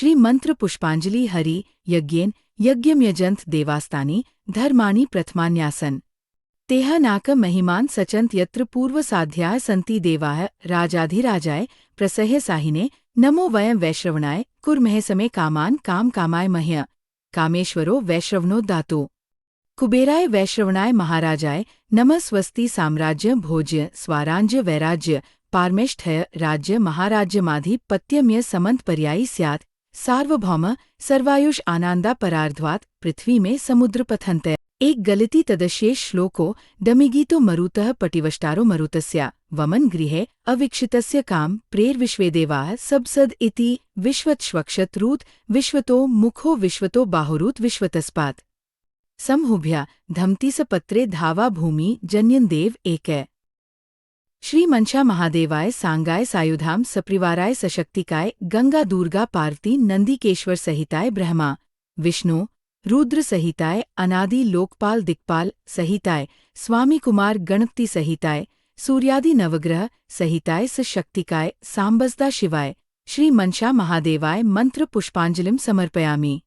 श्री मंत्र पुष्पांजलि हरि यज्ञेन यज्ञम यजंत देवास्तानि धर्माणि प्रथमान्यासन तेह नाक महिमान सचंत यत्र पूर्वसाध्याय सन्ति देवाः राजाधिराजाय प्रसह्य साहिने नमो वयं वैश्रवणाय कुर्महे समे कामान काम कामाय मह्य कामेश्वरो वैश्रवणो दातु कुबेराय वैश्रवणाय महाराजाय नमः स्वस्ति साम्राज्य भोज्य स्वाराज्य वैराज्य पारमेष्ठय राज्य महाराज्यमाधिपत्यम्य समंत पर्यायी स्यात् सार्वभौम सर्वायुष आनंदा परार्ध्वात् पृथ्वी में समुद्र पथंत एक गलती तदशेष श्लोको डमिगीतो मरुतः पटिवष्टारो मरुतस्या वमन गृहे अवीक्षितस्य काम प्रेर्विश्वेदेवाः सबसद इति विश्वतश्वक्षत रूत विश्वतो मुखो विश्वतो बाहुरूत विश्वतस्पात् समहुभ्या धमतीसपत्रे धावा भूमि जन्यन देव एकै श्री मंशा महादेवाय सांगाय सायुधाम सप्रिवाराय सशक्तिकाय गंगा दुर्गा पार्वती नंदीकेश्वर सहिताय ब्रह्मा विष्णु रुद्र सहिताय अनादि लोकपाल दिक्पाल सहिताय स्वामी कुमार गणपति सहिताय सूर्यादि नवग्रह सहिताय सशक्तिकाय सांबसदा शिवाय श्री मंशा महादेवाय मंत्र पुष्पांजलिम समर्पयामि।